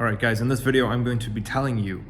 Alright guys, in this video I'm going to be telling you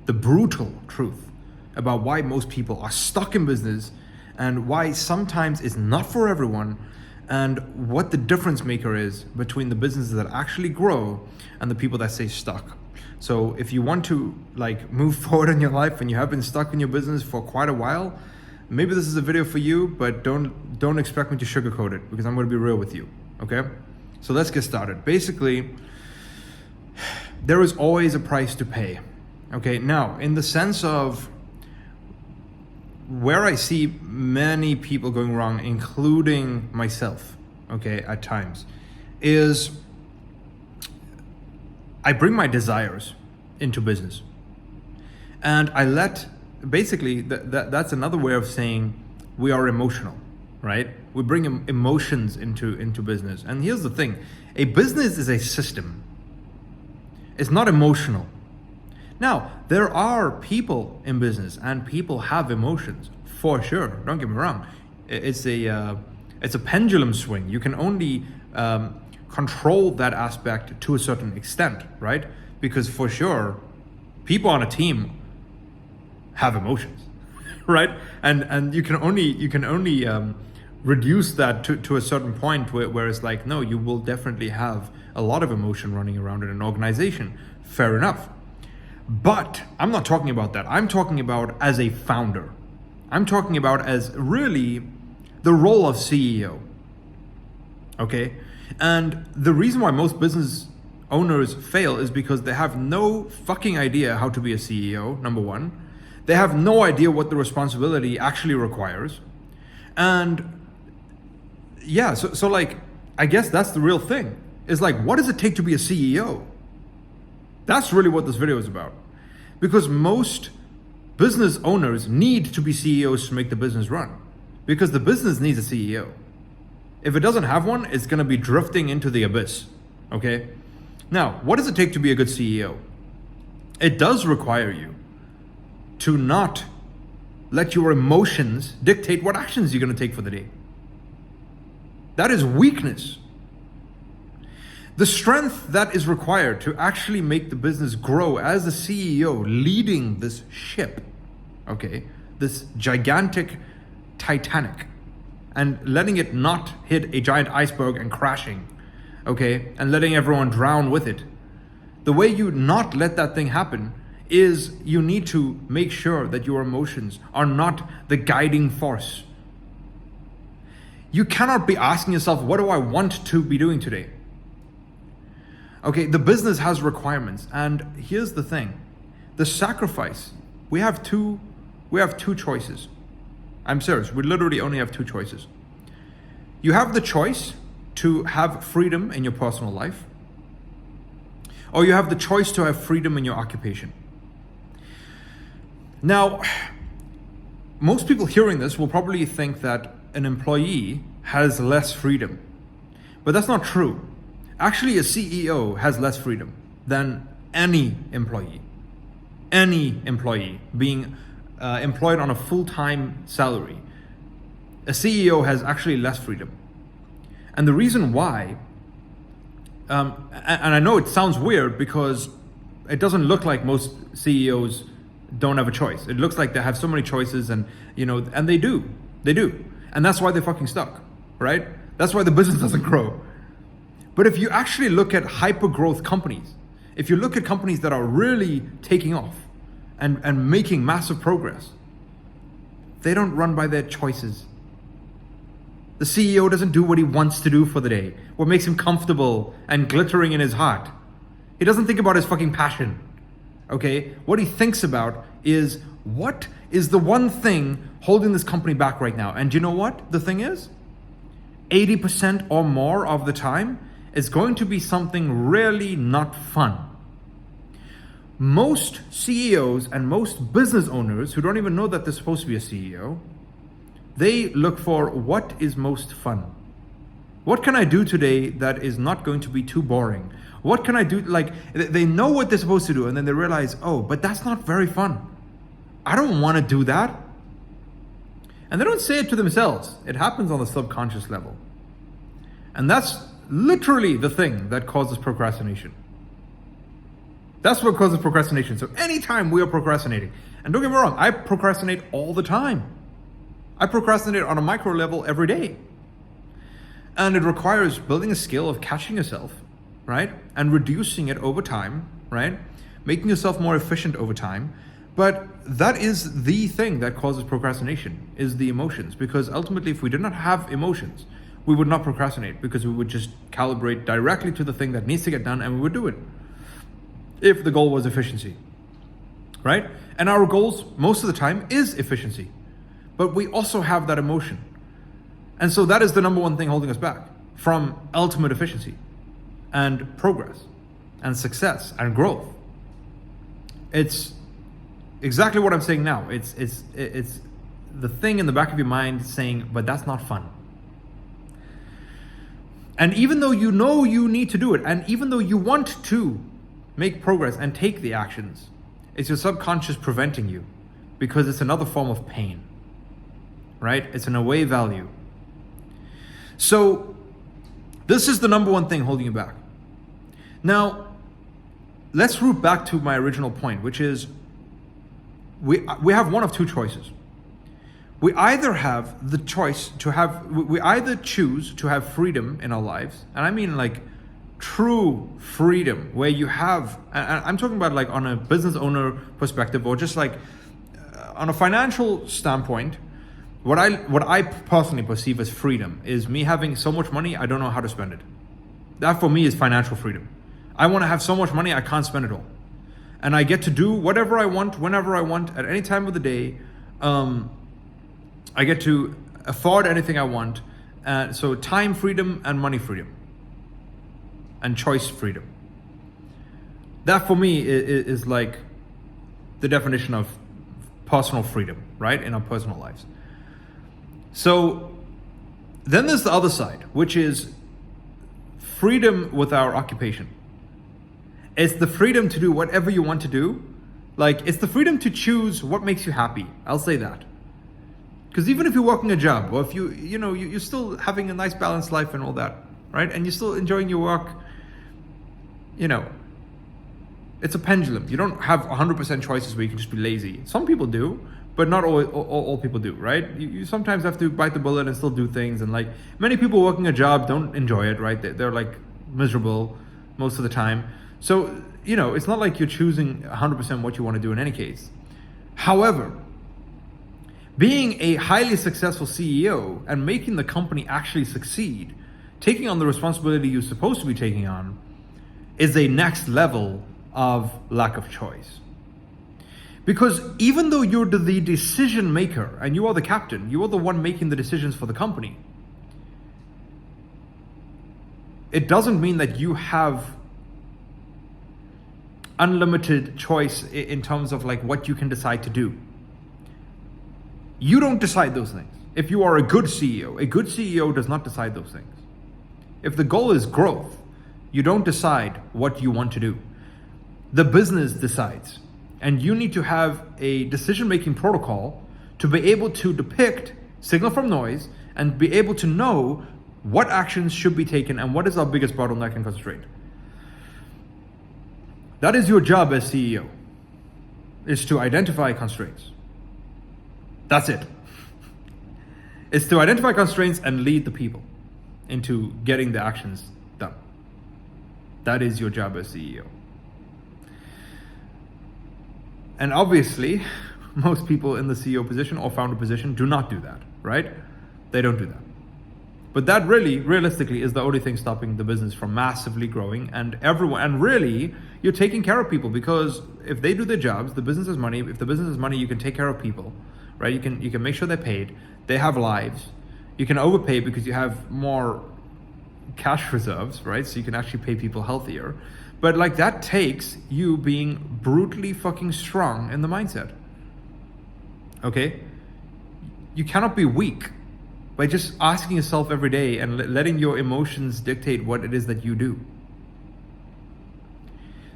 the brutal truth about why most people are stuck in business and why sometimes it's not for everyone, and what the difference maker is between the businesses that actually grow and the people that stay stuck. So if you want to move forward in your life and you have been stuck in your business for quite a while, maybe this is a video for you, but don't expect me to sugarcoat it because I'm going to be real with you, okay? So let's get started. Basically, there is always a price to pay. Okay, now in the sense of where I see many people going wrong, including myself, okay, at times, is I bring my desires into business. And I let, basically, that's another way of saying we are emotional, right? We bring emotions into business. And here's the thing, a business is a system. It's not emotional. Now, there are people in business and people have emotions for sure. Don't get me wrong. It's a pendulum swing. You can only control that aspect to a certain extent, right? Because for sure, people on a team have emotions, right? And you can only reduce that to a certain point where it's like, no, you will definitely have a lot of emotion running around in an organization. Fair enough. But I'm not talking about that. I'm talking about as a founder. I'm talking about as really the role of CEO. Okay? And the reason why most business owners fail is because they have no fucking idea how to be a CEO, number one. They have no idea what the responsibility actually requires. And yeah, so I guess that's the real thing. Is what does it take to be a CEO? That's really what this video is about. Because most business owners need to be CEOs to make the business run. Because the business needs a CEO. If it doesn't have one, it's gonna be drifting into the abyss, okay? Now, what does it take to be a good CEO? It does require you to not let your emotions dictate what actions you're gonna take for the day. That is weakness. The strength that is required to actually make the business grow as a CEO leading this ship, okay, this gigantic Titanic, and letting it not hit a giant iceberg and crashing, okay, and letting everyone drown with it. The way you not let that thing happen is you need to make sure that your emotions are not the guiding force. You cannot be asking yourself, what do I want to be doing today? Okay, the business has requirements, and here's the thing. The sacrifice, we have two choices. I'm serious, we literally only have two choices. You have the choice to have freedom in your personal life, or you have the choice to have freedom in your occupation. Now, most people hearing this will probably think that an employee has less freedom, but that's not true. Actually, a CEO has less freedom than any employee. Any employee being employed on a full-time salary. A CEO has actually less freedom. And the reason why, and I know it sounds weird because it doesn't look like most CEOs don't have a choice. It looks like they have so many choices, and and they do. And that's why they're fucking stuck, right? That's why the business doesn't grow. But if you actually look at hyper-growth companies, if you look at companies that are really taking off and making massive progress, they don't run by their choices. The CEO doesn't do what he wants to do for the day, what makes him comfortable and glittering in his heart. He doesn't think about his fucking passion, okay? What he thinks about is, what is the one thing holding this company back right now? And you know what the thing is? 80% or more of the time, is going to be something really not fun. Most CEOs and most business owners who don't even know that they're supposed to be a CEO, they look for what is most fun. What can I do today that is not going to be too boring? What can I do? They know what they're supposed to do, and then they realize, oh, but that's not very fun. I don't want to do that. And they don't say it to themselves. It happens on the subconscious level. And that's literally the thing that causes procrastination. That's what causes procrastination. So anytime we are procrastinating, and don't get me wrong, I procrastinate all the time. I procrastinate on a micro level every day. And it requires building a skill of catching yourself, right? And reducing it over time, right? Making yourself more efficient over time. But that is the thing that causes procrastination, is the emotions. Because ultimately, if we did not have emotions, we would not procrastinate, because we would just calibrate directly to the thing that needs to get done and we would do it. If the goal was efficiency, right? And our goals most of the time is efficiency, but we also have that emotion. And so that is the number one thing holding us back from ultimate efficiency and progress and success and growth. It's exactly what I'm saying now. It's the thing in the back of your mind saying, but that's not fun. And even though you know you need to do it, and even though you want to make progress and take the actions, it's your subconscious preventing you, because it's another form of pain, right? It's an away value. So this is the number one thing holding you back. Now, let's root back to my original point, which is we have one of two choices. We either have the choice to have, we either choose to have freedom in our lives, and I mean like true freedom, where you have, and I'm talking about like on a business owner perspective, or just like on a financial standpoint. What I personally perceive as freedom is me having so much money, I don't know how to spend it. That for me is financial freedom. I want to have so much money, I can't spend it all. And I get to do whatever I want, whenever I want, at any time of the day. I get to afford anything I want. So time freedom and money freedom and choice freedom. That for me is like the definition of personal freedom, right? In our personal lives. So then there's the other side, which is freedom with our occupation. It's the freedom to do whatever you want to do. Like, it's the freedom to choose what makes you happy. I'll say that. Because even if you're working a job, or if you're still having a nice balanced life and all that, right? And you're still enjoying your work, it's a pendulum. You don't have 100% choices where you can just be lazy. Some people do, but not all people do, right? You sometimes have to bite the bullet and still do things. And like many people working a job don't enjoy it, right? They're like miserable most of the time. So, it's not like you're choosing 100% what you want to do in any case. However, being a highly successful CEO and making the company actually succeed, taking on the responsibility you're supposed to be taking on, is a next level of lack of choice. Because even though you're the decision maker and you are the captain, you are the one making the decisions for the company, it doesn't mean that you have unlimited choice in terms of like what you can decide to do. You don't decide those things. If you are a good CEO does not decide those things. If the goal is growth, you don't decide what you want to do. The business decides. And you need to have a decision-making protocol to be able to depict signal from noise and be able to know what actions should be taken and what is our biggest bottleneck and constraint. That is your job as CEO, is to identify constraints. That's it. It's to identify constraints and lead the people into getting the actions done. That is your job as CEO. And obviously, most people in the CEO position or founder position do not do that, right? They don't do that. But that really, realistically, is the only thing stopping the business from massively growing, and really, you're taking care of people, because if they do their jobs, the business has money. If the business has money, you can take care of people, right? You can make sure they're paid. They have lives. You can overpay because you have more cash reserves, right? So you can actually pay people healthier. But like that takes you being brutally fucking strong in the mindset. Okay? You cannot be weak by just asking yourself every day and letting your emotions dictate what it is that you do.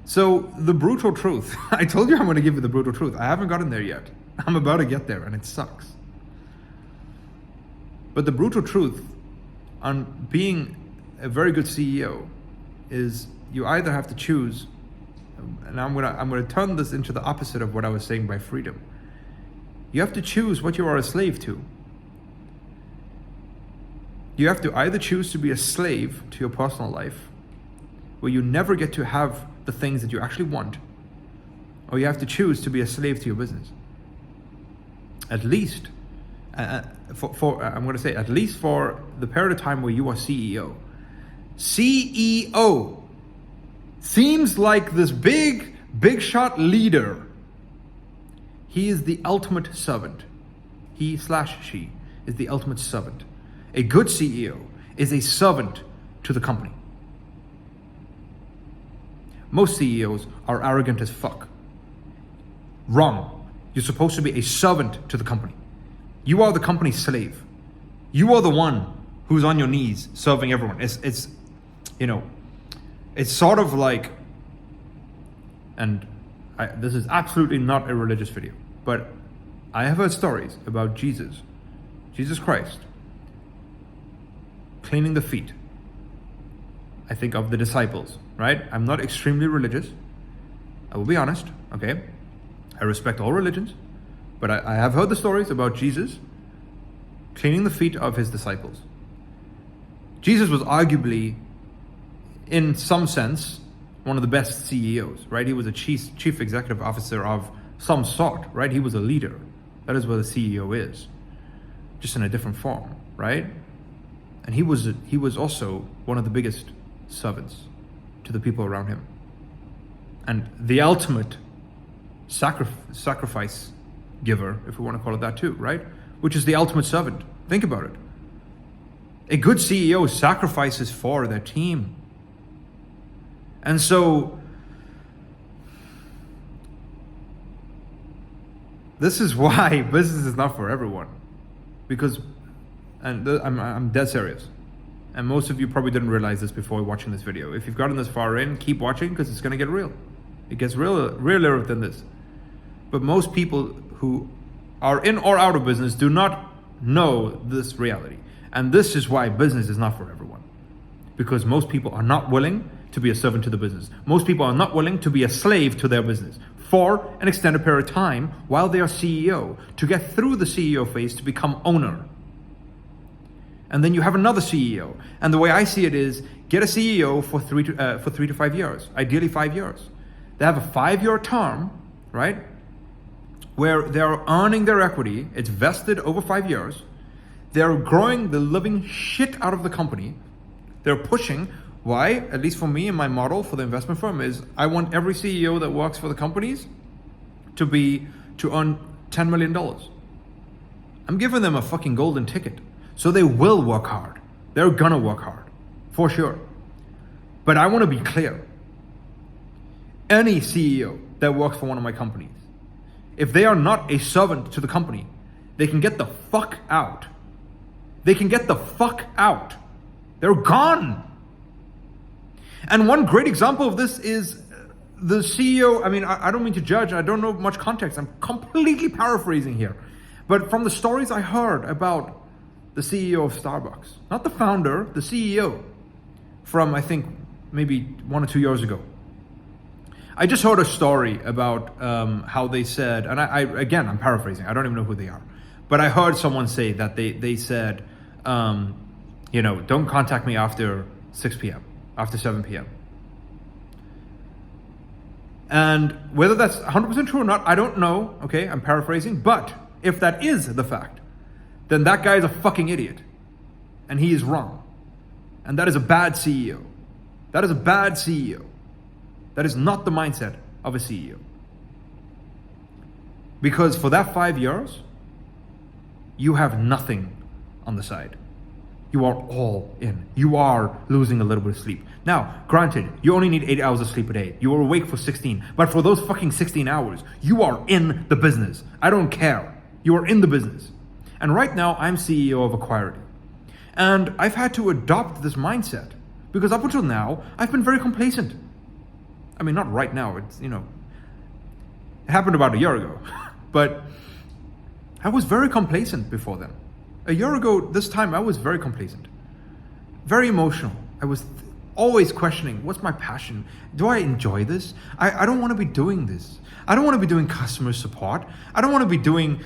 So the brutal truth, I told you I'm going to give you the brutal truth. I haven't gotten there yet. I'm about to get there and it sucks. But the brutal truth on being a very good CEO is you either have to choose and I'm gonna turn this into the opposite of what I was saying by freedom. You have to choose what you are a slave to. You have to either choose to be a slave to your personal life, where you never get to have the things that you actually want, or you have to choose to be a slave to your business. At least, I'm going to say, at least for the period of time where you are CEO. CEO seems like this big shot leader. He is the ultimate servant. He/she is the ultimate servant. A good CEO is a servant to the company. Most CEOs are arrogant as fuck. Wrong. You're supposed to be a servant to the company. You are the company's slave. You are the one who's on your knees serving everyone. It's sort of like, and this is absolutely not a religious video, but I have heard stories about Jesus Christ, cleaning the feet, I think, of the disciples, right? I'm not extremely religious, I will be honest, okay? I respect all religions, but I have heard the stories about Jesus cleaning the feet of his disciples. Jesus was arguably, in some sense, one of the best CEOs, right? He was a chief executive officer of some sort, right? He was a leader. That is what a CEO is, just in a different form, right? And he was also one of the biggest servants to the people around him, and the ultimate sacrifice giver, if we want to call it that too, right? Which is the ultimate servant. Think about it. A good CEO sacrifices for their team. And so this is why business is not for everyone. Because, and I'm dead serious. And most of you probably didn't realize this before watching this video. If you've gotten this far in, keep watching, because it's going to get real. It gets realer than this. But most people who are in or out of business do not know this reality. And this is why business is not for everyone. Because most people are not willing to be a servant to the business. Most people are not willing to be a slave to their business for an extended period of time while they are CEO, to get through the CEO phase to become owner. And then you have another CEO. And the way I see it is, get a CEO for 3 to 5 years, ideally 5 years. They have a 5-year term, right? Where they're earning their equity. It's vested over 5 years. They're growing the living shit out of the company. They're pushing. Why? At least for me and my model for the investment firm is, I want every CEO that works for the companies to earn $10 million. I'm giving them a fucking golden ticket. So they will work hard. They're gonna work hard, for sure. But I want to be clear. Any CEO that works for one of my companies, if they are not a servant to the company, they can get the fuck out. They can get the fuck out. They're gone. And one great example of this is the CEO. I mean, I don't mean to judge. I don't know much context. I'm completely paraphrasing here. But from the stories I heard about the CEO of Starbucks, not the founder, the CEO, from I think maybe 1 or 2 years ago. I just heard a story about how they said, and I'm paraphrasing, I don't even know who they are, but I heard someone say that they said, don't contact me after 6 p.m., after 7 p.m. And whether that's 100% true or not, I don't know, okay, I'm paraphrasing, but if that is the fact, then that guy is a fucking idiot, and he is wrong. And that is a bad CEO. That is a bad CEO. That is not the mindset of a CEO. Because for that 5 years, you have nothing on the side. You are all in. You are losing a little bit of sleep. Now, granted, you only need 8 hours of sleep a day. You are awake for 16. But for those fucking 16 hours, you are in the business. I don't care. You are in the business. And right now, I'm CEO of Acquirity. And I've had to adopt this mindset. Because up until now, I've been very complacent. I mean, not right now. It's, it happened about a year ago. But I was very complacent before then. A year ago, this time, I was very complacent. Very emotional. I was always questioning, what's my passion? Do I enjoy this? I don't want to be doing this. I don't want to be doing customer support. I don't want to be doing,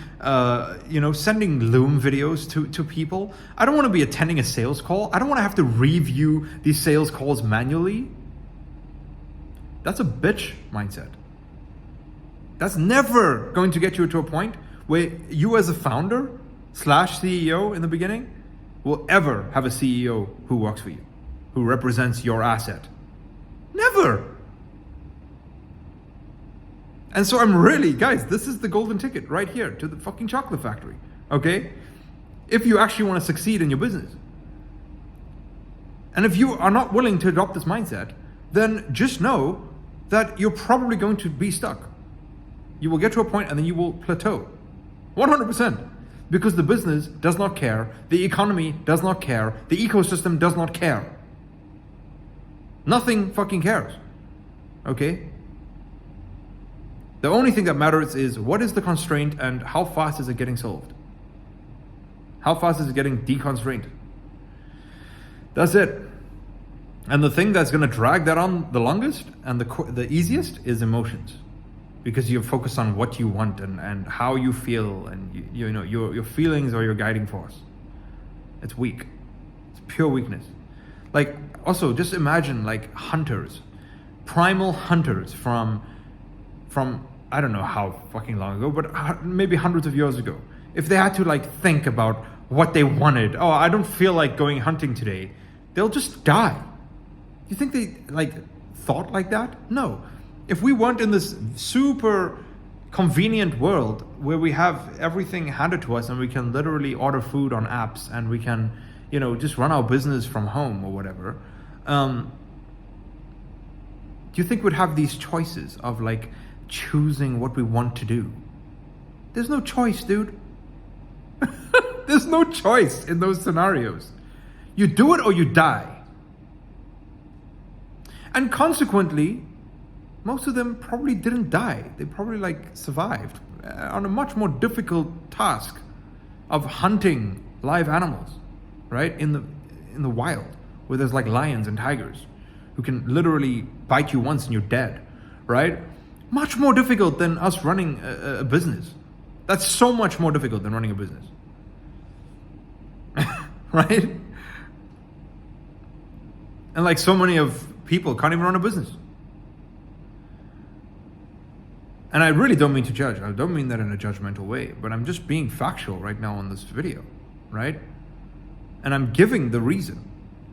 sending Loom videos to people. I don't want to be attending a sales call. I don't want to have to review these sales calls manually. That's a bitch mindset. That's never going to get you to a point where you as a founder / CEO in the beginning will ever have a CEO who works for you, who represents your asset. Never. And so I'm really, guys, this is the golden ticket right here to the fucking chocolate factory, okay? If you actually want to succeed in your business. And if you are not willing to adopt this mindset, then just know that you're probably going to be stuck. You will get to a point and then you will plateau. 100%. Because the business does not care, the economy does not care, the ecosystem does not care. Nothing fucking cares, okay? The only thing that matters is what is the constraint and how fast is it getting solved? How fast is it getting deconstrained? That's it. And the thing that's going to drag that on the longest and the easiest is emotions, because you're focused on what you want and how you feel, and your feelings are your guiding force. It's weak. It's pure weakness. Like, also just imagine like hunters, primal hunters from I don't know how fucking long ago, but maybe hundreds of years ago. If they had to like think about what they wanted, oh, I don't feel like going hunting today, they'll just die. You think they like thought like that? No. If we weren't in this super convenient world where we have everything handed to us and we can literally order food on apps and we can, just run our business from home or whatever, do you think we'd have these choices of like choosing what we want to do? There's no choice, dude. There's no choice in those scenarios. You do it or you die. And consequently, most of them probably didn't die. They probably like survived on a much more difficult task of hunting live animals, right? In the wild, where there's like lions and tigers who can literally bite you once and you're dead, right? Much more difficult than us running a business. That's so much more difficult than running a business. Right? And like so many of people can't even run a business. And I really don't mean to judge. I don't mean that in a judgmental way, but I'm just being factual right now on this video, right? And I'm giving the reason.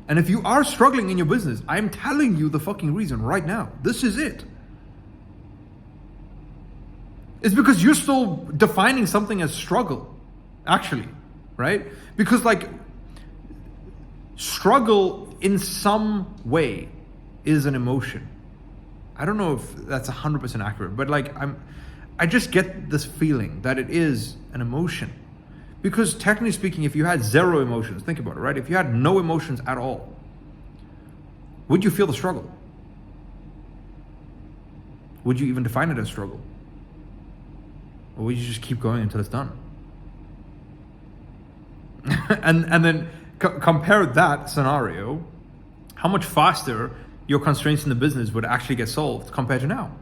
And if you are struggling in your business, I'm telling you the fucking reason right now. This is it. It's because you're still defining something as struggle, actually, right? Because like struggle in some way is an emotion. I don't know if that's 100% accurate, but like I just get this feeling that it is an emotion. Because technically speaking, if you had zero emotions, think about it, right? If you had no emotions at all, would you feel the struggle? Would you even define it as struggle? Or would you just keep going until it's done? and then compare that scenario, how much faster your constraints in the business would actually get solved compared to now.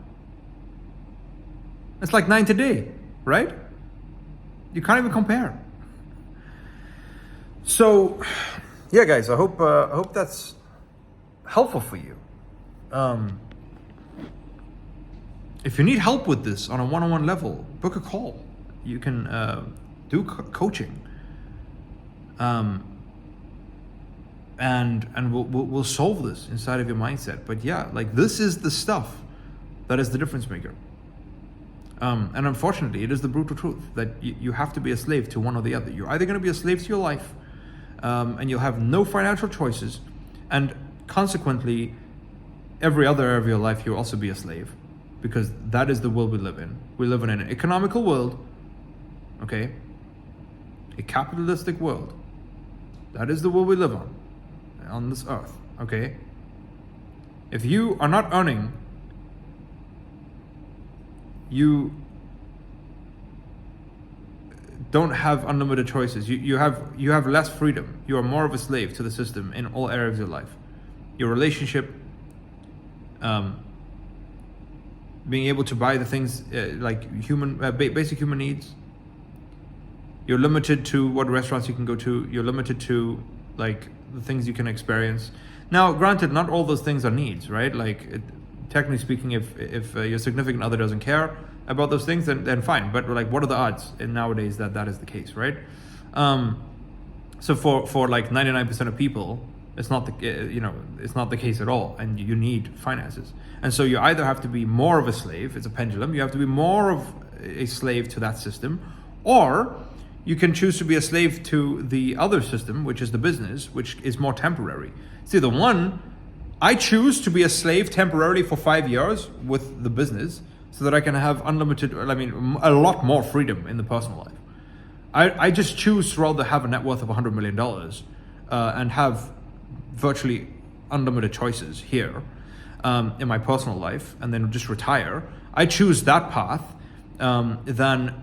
It's like 9 to day, right? You can't even compare. So, yeah, guys, I hope that's helpful for you. If you need help with this on a one-on-one level, book a call. You can do coaching, and we'll solve this inside of your mindset. But yeah, like this is the stuff that is the difference maker. And unfortunately, it is the brutal truth that you have to be a slave to one or the other. You're either going to be a slave to your life, and you'll have no financial choices, and consequently, every other area of your life you'll also be a slave, because that is the world we live in. We live in an economical world, okay? A capitalistic world. That is the world we live on this earth, okay? If you are not earning, you don't have unlimited choices. You have less freedom. You are more of a slave to the system in all areas of your life. your relationship, being able to buy the things like basic human needs. You're limited to what restaurants you can go to. You're limited to like the things you can experience. Now, granted, not all those things are needs, right? Like, technically speaking, if your significant other doesn't care about those things, then fine. But like, what are the odds nowadays that is the case, right? So for like 99% of people, it's not the case at all, and you need finances. And so you either have to be more of a slave. It's a pendulum. You have to be more of a slave to that system, or you can choose to be a slave to the other system, which is the business, which is more temporary. See, the one, I choose to be a slave temporarily for 5 years with the business so that I can have a lot more freedom in the personal life. I just choose to rather have a net worth of $100 million and have virtually unlimited choices here in my personal life, and then just retire. I choose that path than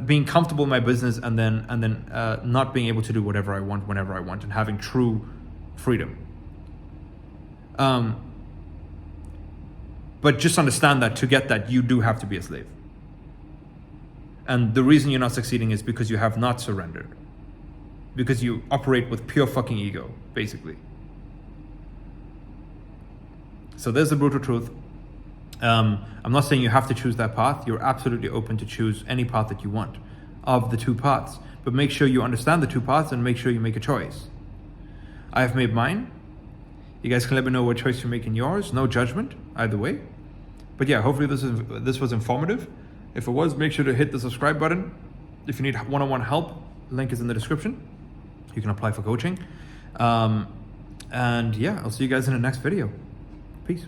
being comfortable in my business and then not being able to do whatever I want whenever I want and having true freedom. But just understand that to get that, you do have to be a slave. And the reason you're not succeeding is because you have not surrendered. Because you operate with pure fucking ego, basically. So there's the brutal truth. I'm not saying you have to choose that path. You're absolutely open to choose any path that you want of the two paths. But make sure you understand the two paths and make sure you make a choice. I have made mine. You guys can let me know what choice you're making yours. No judgment, either way. But yeah, hopefully this was informative. If it was, make sure to hit the subscribe button. If you need one-on-one help, link is in the description. You can apply for coaching. And yeah, I'll see you guys in the next video. Peace.